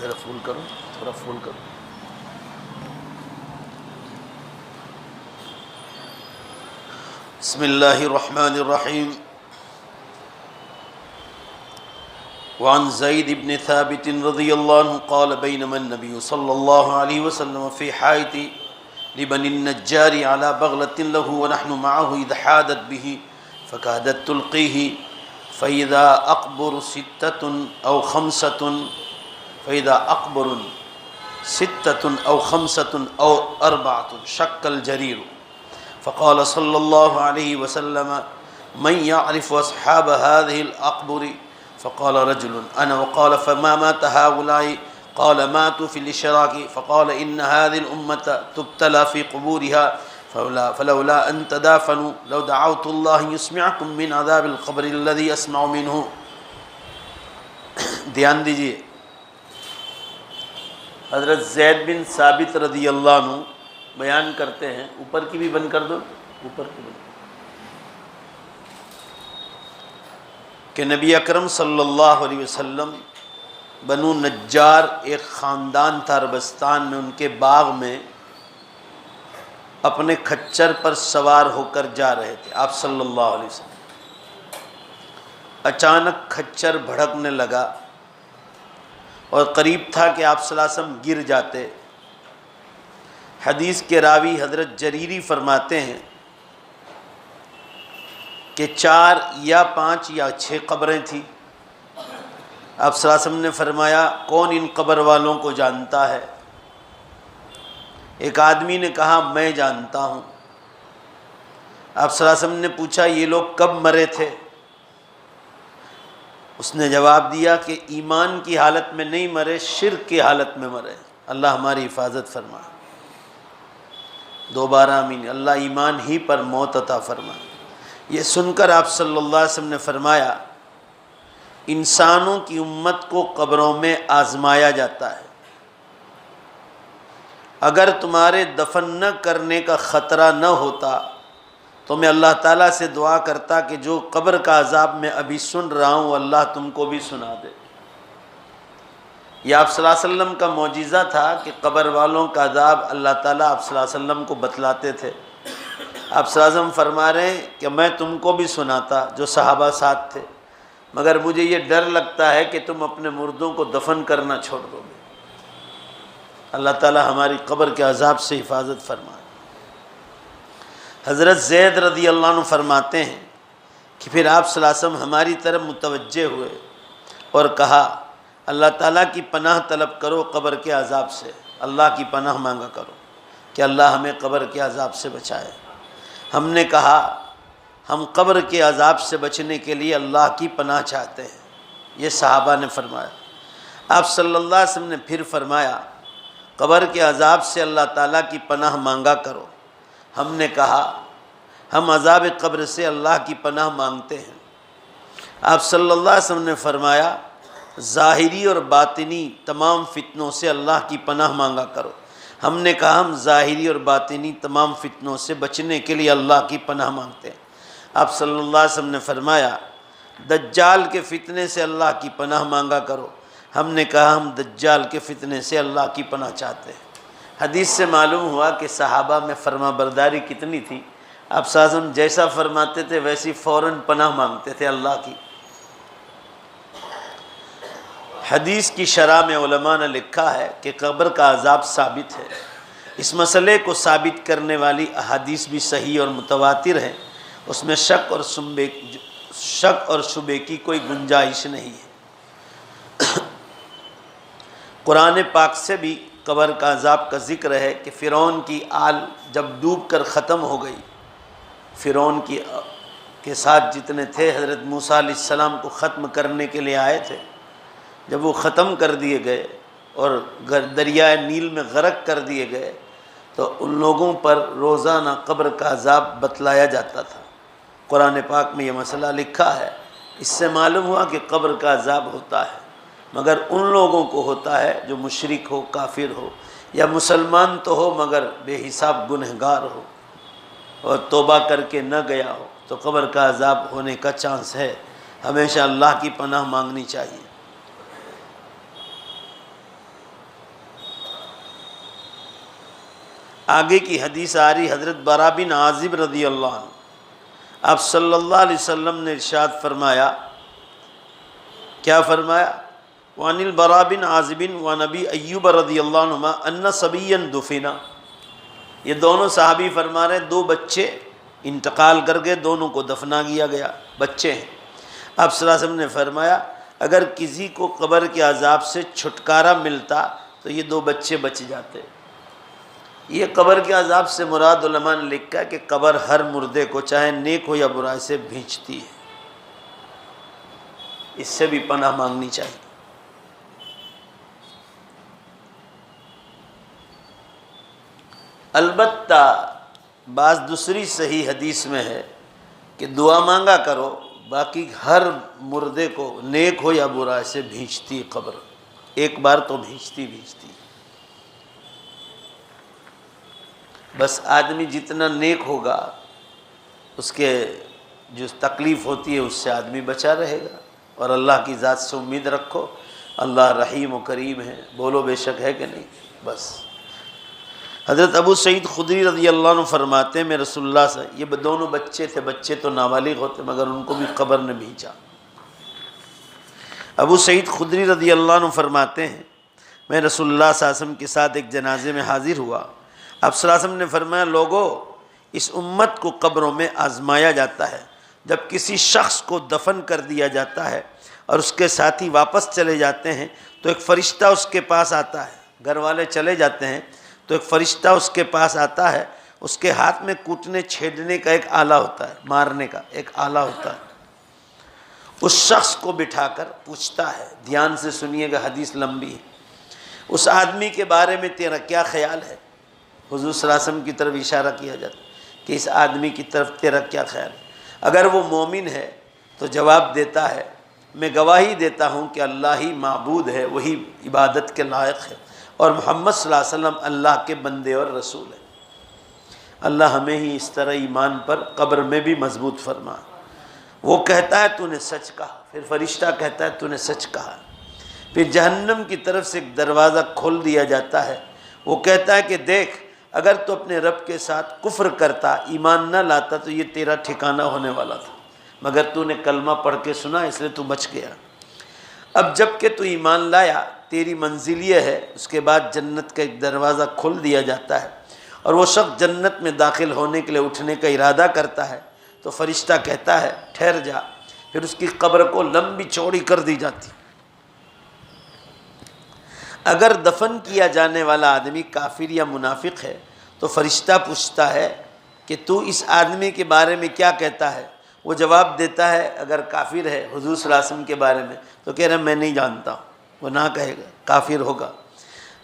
ذرا فول کرو، تھوڑا فول کرو. بسم اللہ الرحمن الرحیم. وعن زید بن ثابت رضی اللہ عنہ قال بینما النبی صلی اللہ علیہ وسلم فی حائط لبنی النجار على بغلة له ونحن معه اذ حادت به فكادت تلقيه فإذا أقبر ستة أو خمسة أو أربعة شق الجرير فقال صلى الله عليه وسلم من يعرف أصحاب هذه الأقبر فقال رجل أنا وقال فما مات هؤلاء قال ماتوا في الإشراك فقال إن هذه الأمة تبتلى في قبورها فلولا أن تدافنوا لو دعوت الله يسمعكم من عذاب القبر الذي أسمع منه. دھیان دیجئے، حضرت زید بن ثابت رضی اللہ عنہ بیان کرتے ہیں، اوپر کی بھی بند کر دو، اوپر کی بند، کہ نبی اکرم صلی اللہ علیہ وسلم بنو نجار ایک خاندان تھا عربستان میں، ان کے باغ میں اپنے کھچر پر سوار ہو کر جا رہے تھے آپ صلی اللہ علیہ وسلم. اچانک کھچر بھڑکنے لگا اور قریب تھا کہ آپ صلی اللہ علیہ وسلم گر جاتے. حدیث کے راوی حضرت جریری فرماتے ہیں کہ 4 یا 5 یا 6 قبریں تھیں. آپ صلی اللہ علیہ وسلم نے فرمایا کون ان قبر والوں کو جانتا ہے؟ ایک آدمی نے کہا میں جانتا ہوں. آپ صلی اللہ علیہ وسلم نے پوچھا یہ لوگ کب مرے تھے؟ اس نے جواب دیا کہ ایمان کی حالت میں نہیں مرے، شرک کی حالت میں مرے. اللہ ہماری حفاظت فرمائے. دوبارہ آمین. اللہ ایمان ہی پر موت عطا فرمائے. یہ سن کر آپ صلی اللہ علیہ وسلم نے فرمایا انسانوں کی امت کو قبروں میں آزمایا جاتا ہے. اگر تمہارے دفن نہ کرنے کا خطرہ نہ ہوتا تو میں اللہ تعالیٰ سے دعا کرتا کہ جو قبر کا عذاب میں ابھی سن رہا ہوں اللہ تم کو بھی سنا دے. یہ آپ صلی اللہ علیہ وسلم کا معجزہ تھا کہ قبر والوں کا عذاب اللہ تعالیٰ آپ صلی اللہ علیہ وسلم کو بتلاتے تھے. آپ صلی اللہ علیہ وسلم فرما رہے ہیں کہ میں تم کو بھی سناتا جو صحابہ ساتھ تھے، مگر مجھے یہ ڈر لگتا ہے کہ تم اپنے مردوں کو دفن کرنا چھوڑ دو گے. اللہ تعالیٰ ہماری قبر کے عذاب سے حفاظت فرمائے. حضرت زید رضی اللہ عنہ فرماتے ہیں کہ پھر آپ صلی اللہ علیہ وسلم ہماری طرف متوجہ ہوئے اور کہا اللہ تعالیٰ کی پناہ طلب کرو قبر کے عذاب سے. اللہ کی پناہ مانگا کرو کہ اللہ ہمیں قبر کے عذاب سے بچائے. ہم نے کہا ہم قبر کے عذاب سے بچنے کے لیے اللہ کی پناہ چاہتے ہیں. یہ صحابہ نے فرمایا. آپ صلی اللہ علیہ وسلم نے پھر فرمایا قبر کے عذاب سے اللہ تعالیٰ کی پناہ مانگا کرو. ہم نے کہا ہم عذاب قبر سے اللہ کی پناہ مانگتے ہیں. آپ صلی اللہ علیہ وسلم نے فرمایا ظاہری اور باطنی تمام فتنوں سے اللہ کی پناہ مانگا کرو. ہم نے کہا ہم ظاہری اور باطنی تمام فتنوں سے بچنے کے لیے اللہ کی پناہ مانگتے ہیں. آپ صلی اللہ علیہ وسلم نے فرمایا دجال کے فتنے سے اللہ کی پناہ مانگا کرو. ہم نے کہا ہم دجال کے فتنے سے اللہ کی پناہ چاہتے ہیں. حدیث سے معلوم ہوا کہ صحابہ میں فرما برداری کتنی تھی. آپ صلی اللہ علیہ وسلم جیسا فرماتے تھے ویسی فوراً پناہ مانگتے تھے اللہ کی. حدیث کی شرح میں علماء نے لکھا ہے کہ قبر کا عذاب ثابت ہے. اس مسئلے کو ثابت کرنے والی احادیث بھی صحیح اور متواتر ہیں. اس میں شک اور شبے کی کوئی گنجائش نہیں ہے. قرآن پاک سے بھی قبر کا عذاب کا ذکر ہے کہ فرعون کی آل جب ڈوب کر ختم ہو گئی، فرعون کے ساتھ جتنے تھے حضرت موسیٰ علیہ السلام کو ختم کرنے کے لیے آئے تھے، جب وہ ختم کر دیے گئے اور دریائے نیل میں غرق کر دیے گئے تو ان لوگوں پر روزانہ قبر کا عذاب بتلایا جاتا تھا. قرآن پاک میں یہ مسئلہ لکھا ہے. اس سے معلوم ہوا کہ قبر کا عذاب ہوتا ہے، مگر ان لوگوں کو ہوتا ہے جو مشرک ہو، کافر ہو، یا مسلمان تو ہو مگر بے حساب گنہگار ہو اور توبہ کر کے نہ گیا ہو تو قبر کا عذاب ہونے کا چانس ہے. ہمیشہ اللہ کی پناہ مانگنی چاہیے. آگے کی حدیث آ رہی حضرت برا بن عازب رضی اللہ عنہ، آپ صلی اللہ علیہ وسلم نے ارشاد فرمایا، کیا فرمایا؟ وعن البراء بن عازب وعن ابی ایوب رضی اللہ عنہما ان صبیا دفنا، یہ دونوں صحابی فرما رہے ہیں دو بچے انتقال کر گئے، دونوں کو دفنا کیا گیا، بچے ہیں۔ آپ صلی اللہ علیہ وسلم نے فرمایا اگر کسی کو قبر کے عذاب سے چھٹکارا ملتا تو یہ دو بچے بچ جاتے۔ یہ قبر کے عذاب سے مراد علماء نے لکھا ہے کہ قبر ہر مردے کو چاہے نیک ہو یا برا سے بھینچتی ہے، اس سے بھی پناہ مانگنی چاہیے۔ البتہ بعض دوسری صحیح حدیث میں ہے کہ دعا مانگا کرو، باقی ہر مردے کو نیک ہو یا برا سے بھینچتی قبر، ایک بار تو بھینچتی۔ بس آدمی جتنا نیک ہوگا اس کے جو تکلیف ہوتی ہے اس سے آدمی بچا رہے گا، اور اللہ کی ذات سے امید رکھو، اللہ رحیم و کریم ہے، بولو بے شک ہے کہ نہیں۔ بس حضرت ابو سعید خدری رضی اللہ عنہ فرماتے ہیں میں رسول اللہ سے، یہ دونوں بچے تھے، بچے تو نابالغ ہوتے مگر ان کو بھی قبر نے بھینچا۔ ابو سعید خدری رضی اللہ عنہ فرماتے ہیں میں رسول اللہ صلی اللہ علیہ وسلم کے ساتھ ایک جنازے میں حاضر ہوا، آپ صلی اللہ علیہ وسلم نے فرمایا لوگو اس امت کو قبروں میں آزمایا جاتا ہے، جب کسی شخص کو دفن کر دیا جاتا ہے اور اس کے ساتھی واپس چلے جاتے ہیں تو ایک فرشتہ اس کے پاس آتا ہے، گھر والے چلے جاتے ہیں تو ایک فرشتہ اس کے پاس آتا ہے، اس کے ہاتھ میں کوٹنے چھیدنے کا ایک آلہ ہوتا ہے، مارنے کا ایک آلہ ہوتا ہے، اس شخص کو بٹھا کر پوچھتا ہے، دھیان سے سنیے گا حدیث لمبی ہے، اس آدمی کے بارے میں تیرا کیا خیال ہے؟ حضور صلی اللہ علیہ وسلم کی طرف اشارہ کیا جاتا ہے کہ اس آدمی کی طرف تیرا کیا خیال ہے؟ اگر وہ مومن ہے تو جواب دیتا ہے میں گواہی دیتا ہوں کہ اللہ ہی معبود ہے، وہی عبادت کے لائق ہے، اور محمد صلی اللہ علیہ وسلم اللہ کے بندے اور رسول ہیں۔ اللہ ہمیں ہی اس طرح ایمان پر قبر میں بھی مضبوط فرما۔ وہ کہتا ہے تو نے سچ کہا، پھر فرشتہ کہتا ہے تو نے سچ کہا، پھر جہنم کی طرف سے ایک دروازہ کھول دیا جاتا ہے، وہ کہتا ہے کہ دیکھ اگر تو اپنے رب کے ساتھ کفر کرتا، ایمان نہ لاتا تو یہ تیرا ٹھکانہ ہونے والا تھا، مگر تو نے کلمہ پڑھ کے سنا اس لیے تو بچ گیا۔ اب جب کہ تو ایمان لایا تیری منزل یہ ہے، اس کے بعد جنت کا ایک دروازہ کھول دیا جاتا ہے اور وہ شخص جنت میں داخل ہونے کے لیے اٹھنے کا ارادہ کرتا ہے تو فرشتہ کہتا ہے ٹھہر جا، پھر اس کی قبر کو لمبی چوڑی کر دی جاتی۔ اگر دفن کیا جانے والا آدمی کافر یا منافق ہے تو فرشتہ پوچھتا ہے کہ تو اس آدمی کے بارے میں کیا کہتا ہے؟ وہ جواب دیتا ہے اگر کافر ہے حضور صلی اللہ علیہ وسلم کے بارے میں تو کہہ رہا میں نہیں جانتا ہوں، وہ نہ کہے گا، کافر ہوگا۔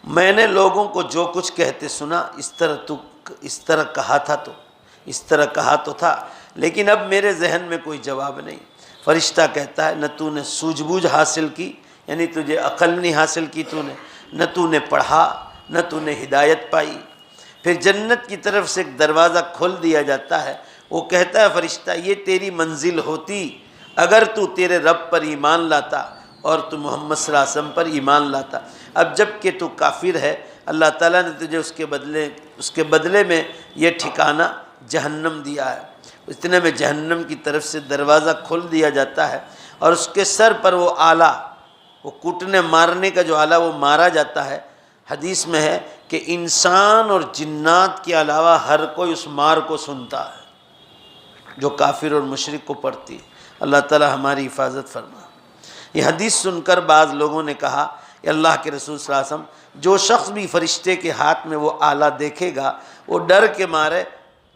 میں نے لوگوں کو جو کچھ کہتے سنا، اس طرح کہا تو تھا، لیکن اب میرے ذہن میں کوئی جواب نہیں۔ فرشتہ کہتا ہے نہ تو نے سوجھ بوجھ حاصل کی، یعنی تجھے عقل نہیں حاصل کی نہ تو نے پڑھا، نہ تو نے ہدایت پائی۔ پھر جنت کی طرف سے ایک دروازہ کھول دیا جاتا ہے، وہ کہتا ہے فرشتہ یہ تیری منزل ہوتی اگر تو تیرے رب پر ایمان لاتا اور تو محمد صلی اللہ علیہ وسلم پر ایمان لاتا، اب جب کہ تو کافر ہے اللہ تعالیٰ نے تجھے اس کے بدلے میں یہ ٹھکانہ جہنم دیا ہے۔ اتنے میں جہنم کی طرف سے دروازہ کھول دیا جاتا ہے اور اس کے سر پر وہ آلہ، وہ کوٹنے مارنے کا جو آلہ وہ مارا جاتا ہے۔ حدیث میں ہے کہ انسان اور جنات کے علاوہ ہر کوئی اس مار کو سنتا ہے جو کافر اور مشرک کو پڑتی ہے۔ اللہ تعالی ہماری حفاظت فرما۔ یہ حدیث سن کر بعض لوگوں نے کہا کہ اللہ کے رسول صلی اللہ علیہ وسلم جو شخص بھی فرشتے کے ہاتھ میں وہ آلہ دیکھے گا وہ ڈر کے مارے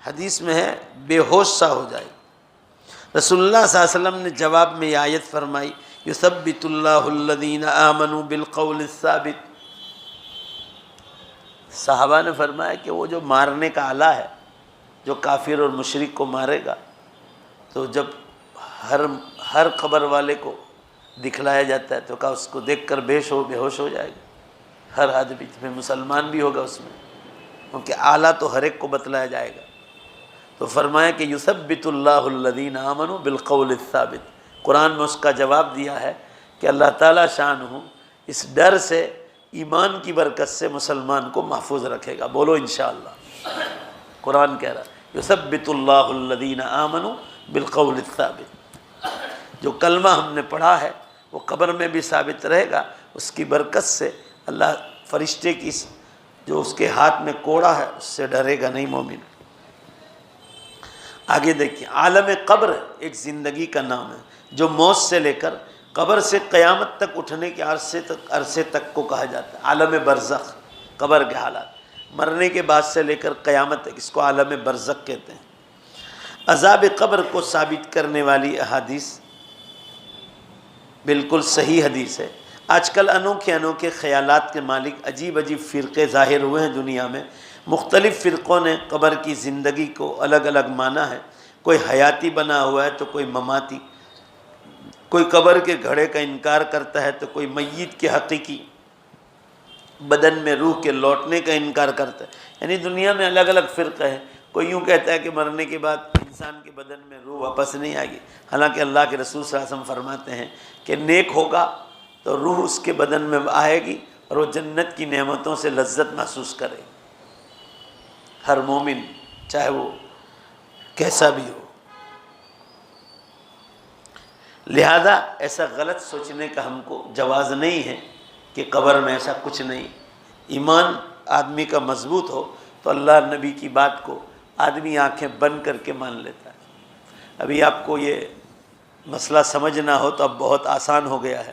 حدیث میں ہے بے ہوش سا ہو جائے۔ رسول اللہ صلی اللہ علیہ وسلم نے جواب میں یہ آیت فرمائی یثبت اللہ الذین آمنوا بالقول الثابت۔ صحابہ نے فرمایا کہ وہ جو مارنے کا آلہ ہے جو کافر اور مشرک کو مارے گا تو جب ہر قبر والے کو دکھلایا جاتا ہے تو کہا اس کو دیکھ کر بے ہوش ہو جائے گا، ہر آدمی میں مسلمان بھی ہوگا اس میں، کیونکہ اعلیٰ تو ہر ایک کو بتلایا جائے گا۔ تو فرمایا کہ یثبت اللہ الذین آمنوا بالقول الثابت۔ قرآن میں اس کا جواب دیا ہے کہ اللہ تعالیٰ شانہ اس ڈر سے ایمان کی برکت سے مسلمان کو محفوظ رکھے گا، بولو انشاءاللہ۔ قرآن کہہ رہا یثبت اللہ الذین آمنوا بالقول الثابت، جو کلمہ ہم نے پڑھا ہے وہ قبر میں بھی ثابت رہے گا، اس کی برکت سے اللہ فرشتے کی جو اس کے ہاتھ میں کوڑا ہے اس سے ڈرے گا نہیں مومن۔ آگے دیکھیں، عالم قبر ایک زندگی کا نام ہے جو موت سے لے کر قبر سے قیامت تک اٹھنے کے عرصے تک کو کہا جاتا ہے۔ عالم برزخ، قبر کے حالات، مرنے کے بعد سے لے کر قیامت تک، اس کو عالم برزخ کہتے ہیں۔ عذاب قبر کو ثابت کرنے والی احادیث بالکل صحیح حدیث ہے۔ آج کل انوکھے انوکھے خیالات کے مالک عجیب عجیب فرقے ظاہر ہوئے ہیں دنیا میں۔ مختلف فرقوں نے قبر کی زندگی کو الگ الگ مانا ہے، کوئی حیاتی بنا ہوا ہے تو کوئی مماتی، کوئی قبر کے گھڑے کا انکار کرتا ہے تو کوئی میت کے حقیقی بدن میں روح کے لوٹنے کا انکار کرتا ہے۔ یعنی دنیا میں الگ الگ فرقے ہیں۔ کوئی یوں کہتا ہے کہ مرنے کے بعد انسان کے بدن میں روح واپس نہیں آئے گی، حالانکہ اللہ کے رسول صلی اللہ علیہ وسلم فرماتے ہیں کہ نیک ہوگا تو روح اس کے بدن میں آئے گی اور وہ جنت کی نعمتوں سے لذت محسوس کرے گی۔ ہر مومن چاہے وہ کیسا بھی ہو، لہذا ایسا غلط سوچنے کا ہم کو جواز نہیں ہے کہ قبر میں ایسا کچھ نہیں۔ ایمان آدمی کا مضبوط ہو تو اللہ نبی کی بات کو آدمی آنکھیں بند کر کے مان لیتا ہے۔ ابھی آپ کو یہ مسئلہ سمجھنا ہو تو اب بہت آسان ہو گیا ہے۔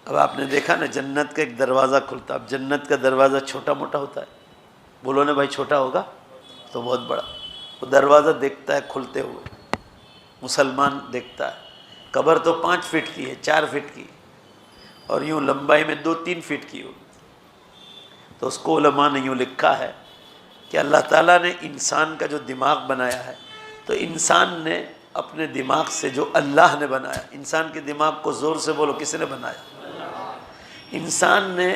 اب آپ نے دیکھا نا جنت کا ایک دروازہ کھلتا، اب جنت کا دروازہ چھوٹا موٹا ہوتا ہے، بولو نا بھائی چھوٹا ہوگا تو بہت بڑا، وہ دروازہ دیکھتا ہے کھلتے ہوئے، مسلمان دیکھتا ہے۔ قبر تو 5 فٹ کی ہے، 4 فٹ کی، اور یوں لمبائی میں 2-3 فٹ کی ہوگی۔ تو اس کو علماء نے یوں لکھا ہے کہ اللہ تعالیٰ نے انسان کا جو دماغ بنایا ہے تو انسان نے اپنے دماغ سے جو اللہ نے بنایا، انسان کے دماغ کو زور سے بولو کس نے بنایا؟ انسان نے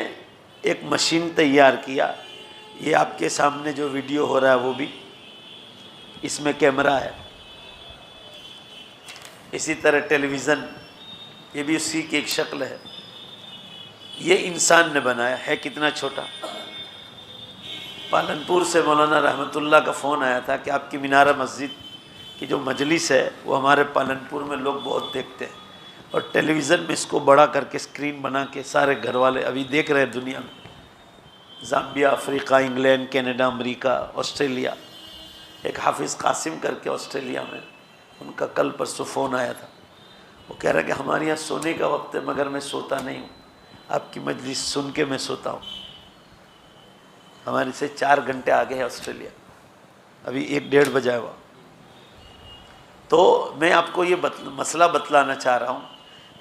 ایک مشین تیار کیا، یہ آپ کے سامنے جو ویڈیو ہو رہا ہے وہ بھی اس میں کیمرہ ہے، اسی طرح ٹیلی ویژن یہ بھی اسی کی ایک شکل ہے۔ یہ انسان نے بنایا ہے، کتنا چھوٹا۔ پالنپور سے مولانا رحمۃ اللہ کا فون آیا تھا کہ آپ کی مینارہ مسجد کی جو مجلس ہے وہ ہمارے پالنپور میں لوگ بہت دیکھتے ہیں، اور ٹیلی ویژن میں اس کو بڑا کر کے اسکرین بنا کے سارے گھر والے ابھی دیکھ رہے ہیں دنیا میں، زامبیا، افریقہ، انگلینڈ، کینیڈا، امریکہ، آسٹریلیا۔ ایک حافظ قاسم کر کے آسٹریلیا میں، ان کا کل پرسوں فون آیا تھا، وہ کہہ رہا کہ ہمارے یہاں سونے کا وقت ہے مگر میں سوتا نہیں ہوں، آپ کی مجلس سن کے میں سوتا ہوں۔ ہمارے سے 4 گھنٹے آگے ہے آسٹریلیا، ابھی 1-1:30 بجا ہوا۔ تو میں آپ کو یہ مسئلہ بتلانا چاہ رہا ہوں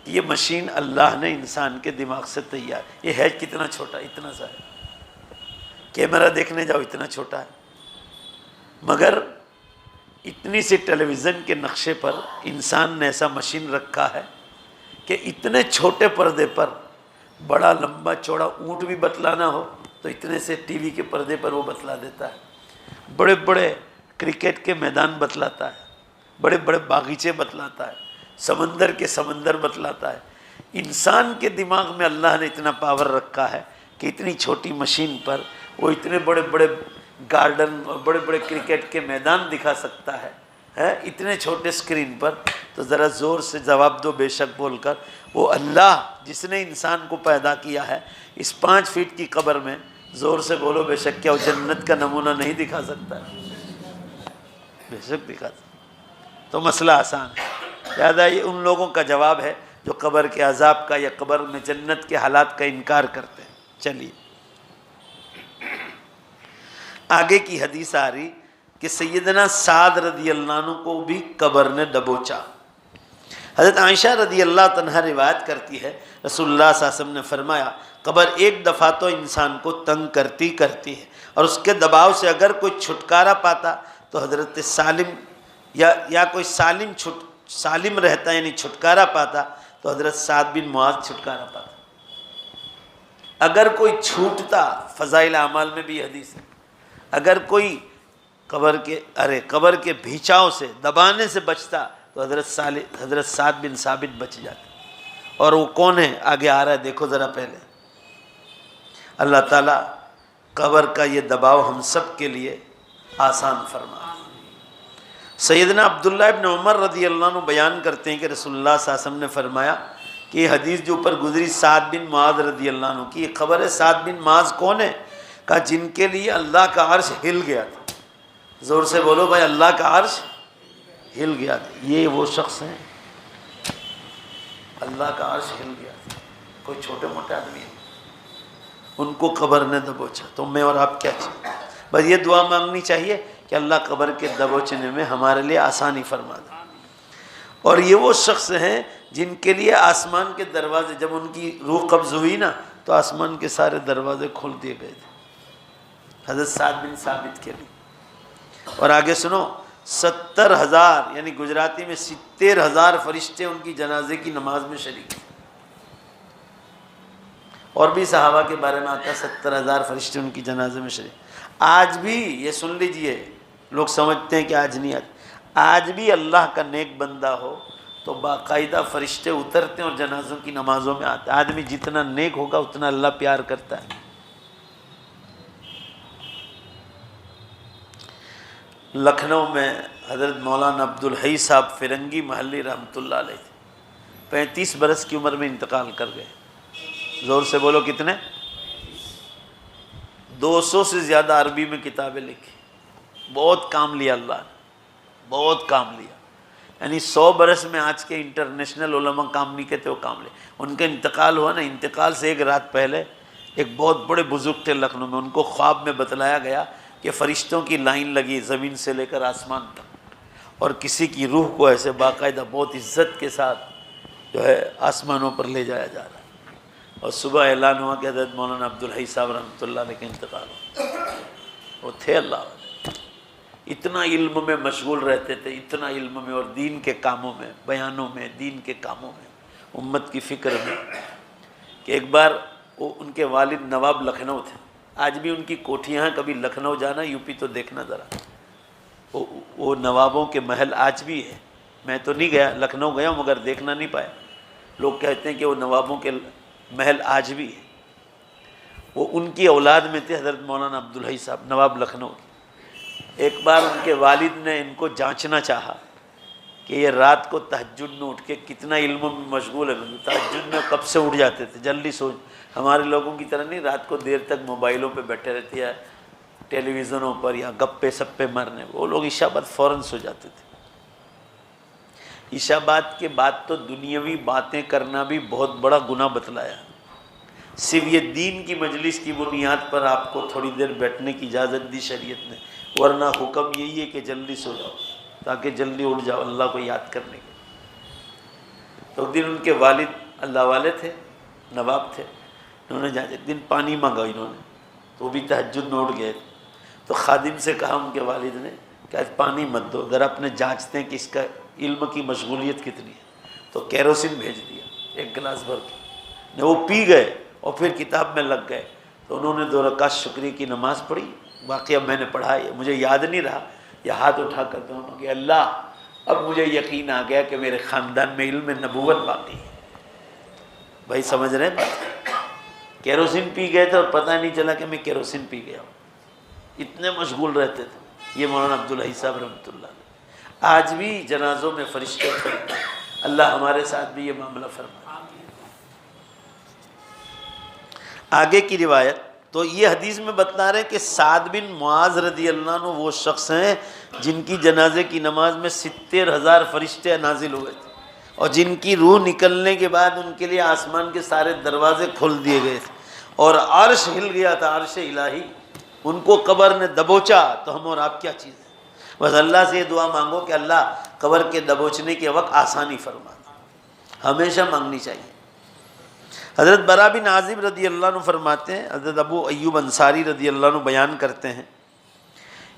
کہ یہ مشین اللہ نے انسان کے دماغ سے تیار، یہ ہے کتنا چھوٹا، اتنا سا ہے، کیمرہ دیکھنے جاؤ اتنا چھوٹا ہے، مگر اتنی سی ٹیلی ویژن کے نقشے پر انسان نے ایسا مشین رکھا ہے کہ اتنے چھوٹے پردے پر بڑا لمبا چوڑا اونٹ بھی بتلانا ہو تو اتنے سے ٹی وی کے پردے پر وہ بتلا دیتا ہے، بڑے بڑے کرکٹ کے میدان بتلاتا ہے، بڑے بڑے باغیچے بتلاتا ہے، سمندر کے سمندر بتلاتا ہے۔ انسان کے دماغ میں اللہ نے اتنا پاور رکھا ہے کہ اتنی چھوٹی مشین پر وہ اتنے بڑے بڑے گارڈن اور بڑے بڑے کرکٹ کے میدان دکھا سکتا ہے اتنے چھوٹے اسکرین پر۔ تو ذرا زور سے جواب دو بے شک بول کر، وہ اللہ جس نے انسان کو پیدا کیا ہے اس 5 فٹ کی قبر میں، زور سے بولو بے شک، کیا وہ جنت کا نمونہ نہیں دکھا سکتا ہے؟ بے شک دکھا سکتا۔ تو مسئلہ آسان ہے، لہٰذا یہ ان لوگوں کا جواب ہے جو قبر کے عذاب کا یا قبر میں جنت کے حالات کا انکار کرتے ہیں۔ چلیے آگے کی حدیث آ رہی کہ سیدنا سعد رضی اللہ عنہ کو بھی قبر نے دبوچا۔ حضرت عائشہ رضی اللہ عنہا روایت کرتی ہے رسول اللہ صلی اللہ علیہ وسلم نے فرمایا قبر ایک دفعہ تو انسان کو تنگ کرتی ہے، اور اس کے دباؤ سے اگر کوئی چھٹکارا پاتا تو حضرت سالم یا کوئی سالم رہتا یعنی چھٹکارا پاتا تو حضرت سعد بن معاذ چھٹکارا پاتا۔ اگر کوئی چھوٹتا، فضائل اعمال میں بھی حدیث ہے، اگر کوئی قبر کے بھیچاؤں سے دبانے سے بچتا تو حضرت سعد بن ثابت بچ جاتے۔ اور وہ کون ہے؟ آگے آ رہا ہے، دیکھو ذرا پہلے۔ اللہ تعالیٰ قبر کا یہ دباؤ ہم سب کے لیے آسان فرما۔ سیدنا عبداللہ ابن عمر رضی اللہ عنہ بیان کرتے ہیں کہ رسول اللہ صلی اللہ علیہ وسلم نے فرمایا کہ یہ حدیث جو اوپر گزری سعد بن معاذ رضی اللہ عنہ کی، یہ خبر ہے سعد بن معاذ کون ہے؟ کہا جن کے لیے اللہ کا عرش ہل گیا تھا۔ زور سے بولو بھائی، اللہ کا عرش ہل گیا تھا۔ یہ وہ شخص ہیں اللہ کا عرش ہل گیا تھا، کوئی چھوٹے موٹے آدمی ہیں، ان کو قبر نے دبوچا۔ تو میں اور آپ کیا چاہیے؟ بس یہ دعا مانگنی چاہیے کہ اللہ قبر کے دبوچنے میں ہمارے لیے آسانی فرما دے۔ اور یہ وہ شخص ہیں جن کے لیے آسمان کے دروازے، جب ان کی روح قبض ہوئی نا تو آسمان کے سارے دروازے کھول دیے گئے تھے حضرت سعد بن ثابت کے لیے۔ اور آگے سنو، 70,000 یعنی گجراتی میں 70,000 فرشتے ان کی جنازے کی نماز میں شریک تھے۔ اور بھی صحابہ کے بارے میں آتا ہے 70,000 فرشتے ان کی جنازے میں شریک۔ آج بھی یہ سن لیجئے، لوگ سمجھتے ہیں کہ آج نہیں، آج بھی اللہ کا نیک بندہ ہو تو باقاعدہ فرشتے اترتے ہیں اور جنازوں کی نمازوں میں آتے ہیں۔ آدمی جتنا نیک ہوگا اتنا اللہ پیار کرتا ہے۔ لکھنؤ میں حضرت مولانا عبدالحی صاحب فرنگی محلی رحمۃ اللہ علیہ تھے، 35 برس کی عمر میں انتقال کر گئے۔ زور سے بولو کتنے؟ 200 سے زیادہ عربی میں کتابیں لکھی، بہت کام لیا اللہ نے، بہت کام لیا۔ یعنی 100 برس میں آج کے انٹرنیشنل علماء کام نہیں کہتے، وہ کام لے۔ ان کا انتقال ہوا نا، انتقال سے ایک رات پہلے ایک بہت بڑے بزرگ تھے لکھنؤ میں، ان کو خواب میں بتلایا گیا کہ فرشتوں کی لائن لگی زمین سے لے کر آسمان تک، اور کسی کی روح کو ایسے باقاعدہ بہت عزت کے ساتھ جو ہے آسمانوں پر لے جایا جا رہا ہے۔ اور صبح اعلان ہوا کہ حضرت مولانا عبدالحی صاحب رحمۃ اللہ علیہ کا انتقال ہوا۔ وہ تھے اللہ والے، اتنا علم میں مشغول رہتے تھے، اتنا علم میں اور دین کے کاموں میں، بیانوں میں، دین کے کاموں میں، امت کی فکر میں، کہ ایک بار وہ ان کے والد نواب لکھنؤ تھے۔ آج بھی ان کی کوٹھیاں ہیں، کبھی لکھنؤ جانا، یوپی تو دیکھنا ذرا، وہ نوابوں کے محل آج بھی ہے۔ میں تو نہیں گیا، لکھنؤ گیا ہوں مگر دیکھنا نہیں پایا۔ لوگ کہتے ہیں کہ وہ نوابوں کے محل آج بھی ہے۔ وہ ان کی اولاد میں تھے حضرت مولانا عبدالحی صاحب نواب لکھنؤ کے۔ ایک بار ان کے والد نے ان کو جانچنا چاہا کہ یہ رات کو تہجد میں اٹھ کے کتنا علم میں مشغول ہے۔ تہجد میں کب سے اٹھ جاتے تھے، جلدی سو، ہمارے لوگوں کی طرح نہیں رات کو دیر تک موبائلوں پہ بیٹھے رہتے یا ٹیلی ویژنوں پر یا گپے سپے مارنے۔ وہ لوگ عشاء بعد فوراً سو جاتے تھے۔ عشاء بعد کے بعد تو دنیاوی باتیں کرنا بھی بہت بڑا گناہ بتلایا۔ صرف یہ دین کی مجلس کی بنیاد پر آپ کو تھوڑی دیر بیٹھنے کی اجازت دی شریعت نے، ورنہ حکم یہی ہے کہ جلدی سو جاؤ تاکہ جلدی اٹھ جاؤ اللہ کو یاد کرنے کے۔ تو ایک دن ان کے والد اللہ والے تھے، نواب تھے، انہوں نے ایک دن پانی مانگا انہوں نے، تو وہ بھی تہجد میں اٹھ گئے۔ تو خادم سے کہا ان کے والد نے کہ آج پانی مت دو، ذرا اپنے جانچتے ہیں کہ اس کا علم کی مشغولیت کتنی ہے۔ تو کیروسین بھیج دیا ایک گلاس بھر کے، وہ پی گئے اور پھر کتاب میں لگ گئے۔ تو انہوں نے 2 رکعت شکریہ کی نماز پڑھی۔ واقعہ میں نے پڑھا ہے، مجھے یاد نہیں رہا، یہ ہاتھ اٹھا کر دونوں کہ اللہ اب مجھے یقین آ گیا کہ میرے خاندان میں علم نبوت باقی ہے۔ بھائی سمجھ رہے ہیں بات؟ کیروسین پی گئے تھے اور پتہ نہیں چلا کہ میں کیروسین پی گیا ہوں، اتنے مشغول رہتے تھے۔ یہ مولانا عبدالحی صاحب رحمۃ اللہ علیہ۔ آج بھی جنازوں میں فرشتے کھڑے، اللہ ہمارے ساتھ بھی یہ معاملہ فرمائے۔ آگے کی روایت تو یہ حدیث میں بتلا رہے کہ سعد بن معاذ رضی اللہ عنہ وہ شخص ہیں جن کی جنازے کی نماز میں 70,000 فرشتے نازل ہوئے تھے، اور جن کی روح نکلنے کے بعد ان کے لیے آسمان کے سارے دروازے کھول دیے گئے تھے، اور عرش ہل گیا تھا، عرش الہی ان کو قبر نے دبوچا۔ تو ہم اور آپ کیا چیز ہے؟ بس اللہ سے یہ دعا مانگو کہ اللہ قبر کے دبوچنے کے وقت آسانی فرما دے، ہمیشہ مانگنی چاہیے۔ حضرت برا بن عازب رضی اللہ عنہ فرماتے ہیں، حضرت ابو ایوب انصاری رضی اللہ عنہ بیان کرتے ہیں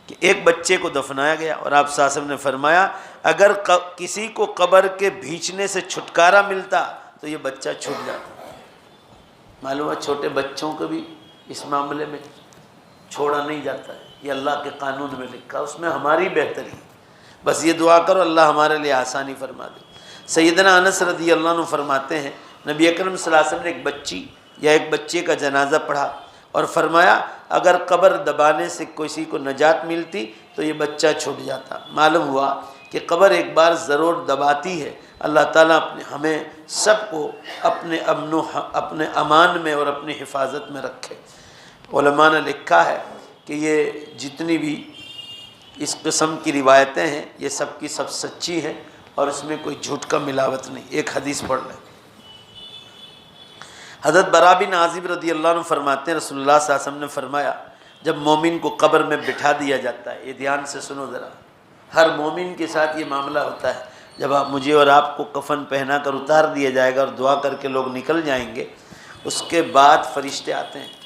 کہ ایک بچے کو دفنایا گیا اور آپ صلی اللہ علیہ وسلم نے فرمایا اگر کسی کو قبر کے بھینچنے سے چھٹکارا ملتا تو یہ بچہ چھوٹ جاتا۔ معلوم ہے چھوٹے بچوں کو بھی اس معاملے میں چھوڑا نہیں جاتا ہے، یہ اللہ کے قانون میں لکھا، اس میں ہماری بہتری، بس یہ دعا کرو اللہ ہمارے لیے آسانی فرما دے۔ سیدنا انس رضی اللہ عنہ فرماتے ہیں نبی اکرم صلی اللہ علیہ وسلم نے ایک بچی یا ایک بچے کا جنازہ پڑھا اور فرمایا اگر قبر دبانے سے کسی کو نجات ملتی تو تو یہ بچہ چھوٹ جاتا۔ معلوم ہوا کہ قبر ایک بار ضرور دباتی ہے۔ اللہ تعالیٰ ہمیں سب کو اپنے امان میں اور اپنی حفاظت میں رکھے۔ علماء نے لکھا ہے کہ یہ جتنی بھی اس قسم کی روایتیں ہیں یہ سب کی سب سچی ہیں اور اس میں کوئی جھوٹ کا ملاوٹ نہیں۔ ایک حدیث پڑھ لیں۔ حضرت برا بن عازب رضی اللہ عنہ فرماتے ہیں رسول اللہ صلی اللہ علیہ وسلم نے فرمایا جب مومن کو قبر میں بٹھا دیا جاتا ہے، یہ دھیان سے سنو ذرا، ہر مومن کے ساتھ یہ معاملہ ہوتا ہے، جب مجھے اور آپ کو کفن پہنا کر اتار دیا جائے گا اور دعا کر کے لوگ نکل جائیں گے، اس کے بعد فرشتے آتے ہیں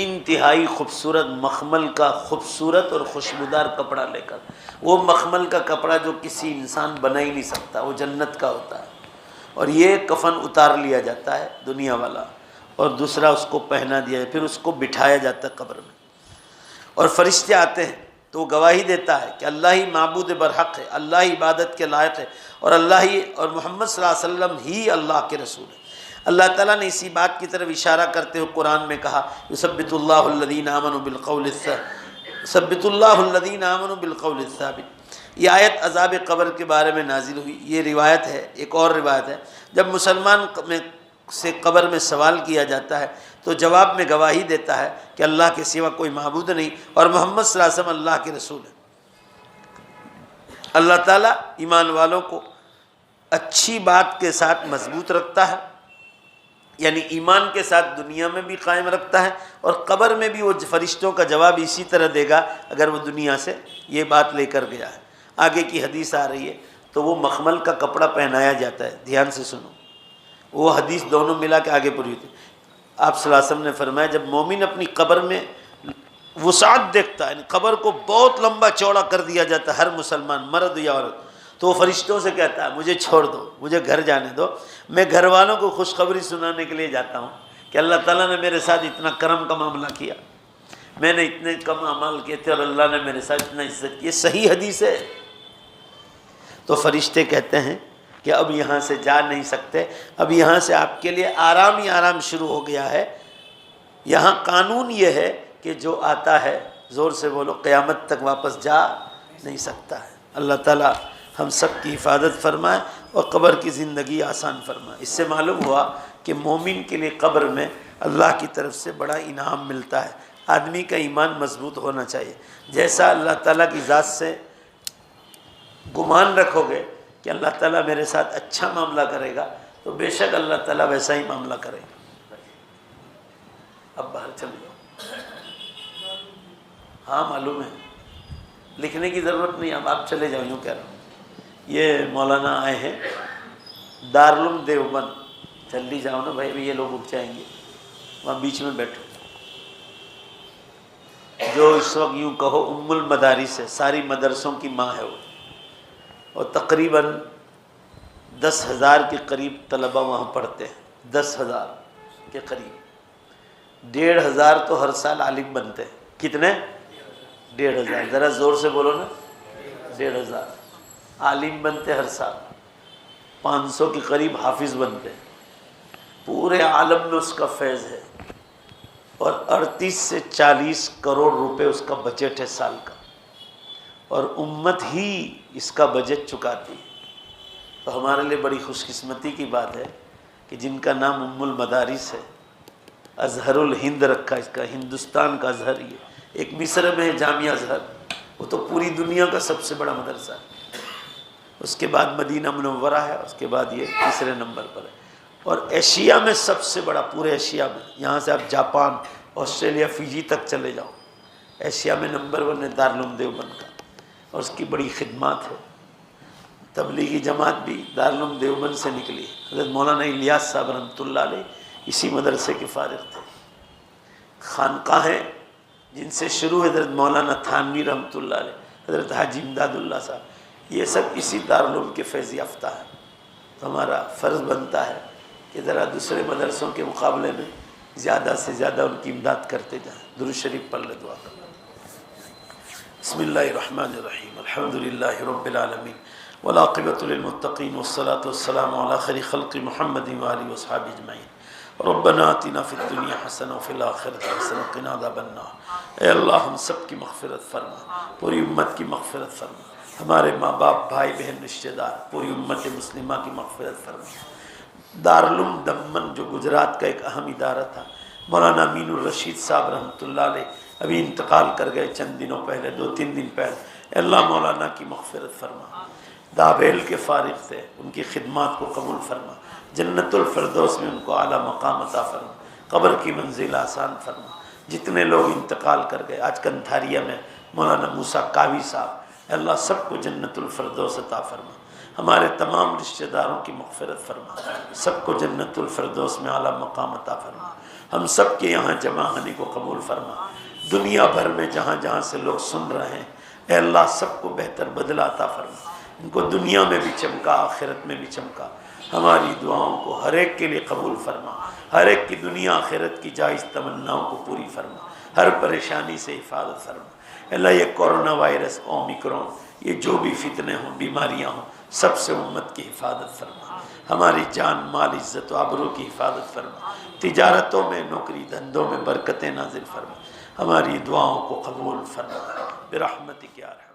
انتہائی خوبصورت مخمل کا خوبصورت اور خوشبودار کپڑا لے کر۔ وہ مخمل کا کپڑا جو کسی انسان بنا ہی نہیں سکتا، وہ جنت کا ہوتا ہے، اور یہ کفن اتار لیا جاتا ہے دنیا والا اور دوسرا اس کو پہنا دیا جائے، پھر اس کو بٹھایا جاتا ہے قبر میں، اور فرشتے آتے ہیں تو وہ گواہی دیتا ہے کہ اللہ ہی معبود برحق ہے، اللہ ہی عبادت کے لائق ہے، اور اللہ ہی اور محمد صلی اللہ علیہ وسلم ہی اللہ کے رسول ہے۔ اللہ تعالیٰ نے اسی بات کی طرف اشارہ کرتے ہوئے قرآن میں کہا یثبت اللہ الذین آمنوا بالقول الثابت۔ یہ آیت عذاب قبر کے بارے میں نازل ہوئی۔ یہ روایت ہے، ایک اور روایت ہے، جب مسلمان سے قبر میں سوال کیا جاتا ہے تو جواب میں گواہی دیتا ہے کہ اللہ کے سوا کوئی معبود نہیں اور محمد صلی اللہ علیہ وسلم اللہ کے رسول ہیں۔ اللہ تعالیٰ ایمان والوں کو اچھی بات کے ساتھ مضبوط رکھتا ہے، یعنی ایمان کے ساتھ دنیا میں بھی قائم رکھتا ہے، اور قبر میں بھی وہ فرشتوں کا جواب اسی طرح دے گا اگر وہ دنیا سے یہ بات لے کر گیا ہے۔ آگے کی حدیث آ رہی ہے تو وہ مخمل کا کپڑا پہنایا جاتا ہے، دھیان سے سنو، وہ حدیث دونوں ملا کے آگے پوری ہوتی ہے۔ آپ صلی اللہ علیہ وسلم نے فرمایا جب مومن اپنی قبر میں وسعت دیکھتا ہے، یعنی قبر کو بہت لمبا چوڑا کر دیا جاتا ہے، ہر مسلمان مرد یا عورت، تو وہ فرشتوں سے کہتا ہے مجھے چھوڑ دو، مجھے گھر جانے دو، میں گھر والوں کو خوشخبری سنانے کے لیے جاتا ہوں کہ اللہ تعالیٰ نے میرے ساتھ اتنا کرم کا معاملہ کیا، میں نے اتنے کم اعمال کیے تھے اور اللہ نے میرے ساتھ اتنا عزت کی۔ یہ صحیح حدیث ہے۔ تو فرشتے کہتے ہیں کہ اب یہاں سے جا نہیں سکتے، اب یہاں سے آپ کے لیے آرام ہی آرام شروع ہو گیا ہے۔ یہاں قانون یہ ہے کہ جو آتا ہے، زور سے بولو، قیامت تک واپس جا نہیں سکتا ہے۔ اللہ تعالیٰ ہم سب کی حفاظت فرمائے اور قبر کی زندگی آسان فرمائے۔ اس سے معلوم ہوا کہ مومن کے لیے قبر میں اللہ کی طرف سے بڑا انعام ملتا ہے۔ آدمی کا ایمان مضبوط ہونا چاہیے۔ جیسا اللہ تعالیٰ کی ذات سے گمان رکھو گے کہ اللہ تعالیٰ میرے ساتھ اچھا معاملہ کرے گا تو بے شک اللہ تعالیٰ ویسا ہی معاملہ کرے گا۔ اب باہر چلے جاؤ۔ ہاں معلوم ہے، لکھنے کی ضرورت نہیں، اب آپ چلے جاؤ، یوں کہہ رہا ہوں۔ یہ مولانا آئے ہیں دارالعلوم دیوبند، جلدی جاؤ نا بھائی، یہ لوگ اٹھ جائیں گے، وہاں بیچ میں بیٹھو۔ جو اس وقت یوں کہو ام المدارس ہے، ساری مدرسوں کی ماں ہے وہ، اور تقریباً 10,000 کے قریب طلبہ وہاں پڑھتے ہیں، 10,000 کے قریب، 1,500 تو ہر سال عالم بنتے ہیں۔ کتنے؟ 1,500، ذرا زور سے بولو نا، 1,500 عالم بنتے ہر سال، 500 کے قریب حافظ بنتے ہیں، پورے عالم میں اس کا فیض ہے، اور 38 سے 40 کروڑ روپے اس کا بجٹ ہے سال کا، اور امت ہی اس کا بجٹ چکاتی ہے۔ تو ہمارے لیے بڑی خوش قسمتی کی بات ہے کہ جن کا نام ام المدارس ہے، ازہر الہند رکھا اس کا، ہندوستان کا ازہر، یہ ایک مصر میں ہے جامعہ ازہر، وہ تو پوری دنیا کا سب سے بڑا مدرسہ ہے۔ اس کے بعد مدینہ منورہ ہے، اس کے بعد یہ تیسرے نمبر پر ہے، اور ایشیا میں سب سے بڑا، پورے ایشیا میں، یہاں سے آپ جاپان، آسٹریلیا، فیجی تک چلے جاؤ، ایشیا میں نمبر 1 ہے دارالعلوم دیوبند کا، اور اس کی بڑی خدمات ہے۔ تبلیغی جماعت بھی دارالعلوم دیوبند سے نکلی۔ حضرت مولانا الیاس صاحب رحمۃ اللہ علیہ اسی مدرسے کے فارغ تھے۔ خانقاہیں جن سے شروع حضرت مولانا تھانوی رحمۃ اللہ علیہ، حضرت حاجی امداد اللہ صاحب، یہ سب اسی دارالعلوم کے فیض یافتہ ہیں۔ تو ہمارا فرض بنتا ہے کہ ذرا دوسرے مدرسوں کے مقابلے میں زیادہ سے زیادہ ان کی امداد کرتے جائیں۔ درود شریف پڑھ لے، دعا کریں۔ بسم اللہ الرحمن الرحیم، الحمد للہ رب العالمین، والعاقبۃ للمتقین، والصلاۃ والسلام علی خیر خلق محمد وآلہ وصحبہ اجمعین۔ ربنا آتنا فی الدنیا حسنہ وفی الآخرۃ حسنہ وقنا عذاب النار۔ اے اللہ ہم سب کی مغفرت فرما، پوری امت کی مغفرت فرما، ہمارے ماں باپ بھائی بہن رشتہ دار پوری امت مسلمہ کی مغفرت فرما۔ دارالعلوم دمن جو گجرات کا ایک اہم ادارہ تھا، مولانا امین الرشید صاحب رحمۃ اللہ علیہ ابھی انتقال کر گئے چند دنوں پہلے، 2-3 دن پہلے۔ اے اللہ مولانا کی مغفرت فرما، دابیل کے فارغ تھے، ان کی خدمات کو قبول فرما، جنت الفردوس میں ان کو اعلیٰ مقام عطا فرما، قبر کی منزل آسان فرما۔ جتنے لوگ انتقال کر گئے، آج کنتھاریہ میں مولانا موسیٰ کاوی صاحب، اے اللہ سب کو جنت الفردوس عطا فرما، ہمارے تمام رشتہ داروں کی مغفرت فرما، سب کو جنت الفردوس میں اعلیٰ مقام عطا فرما، ہم سب کے یہاں جمع ہونے کو قبول فرما۔ دنیا بھر میں جہاں جہاں سے لوگ سن رہے ہیں، اے اللہ سب کو بہتر بدلہ عطا فرما، ان کو دنیا میں بھی چمکا، آخرت میں بھی چمکا۔ ہماری دعاؤں کو ہر ایک کے لیے قبول فرما، ہر ایک کی دنیا آخرت کی جائز تمناؤں کو پوری فرما، ہر پریشانی سے حفاظت فرما۔ اللہ یہ کورونا وائرس، اومیکرون، یہ جو بھی فتنے ہوں، بیماریاں ہوں، سب سے امت کی حفاظت فرما، ہماری جان مال عزت و آبرو کی حفاظت فرما، تجارتوں میں نوکری دھندوں میں برکتیں نازل فرما، ہماری دعاؤں کو قبول فرما برحمتک یا ارحم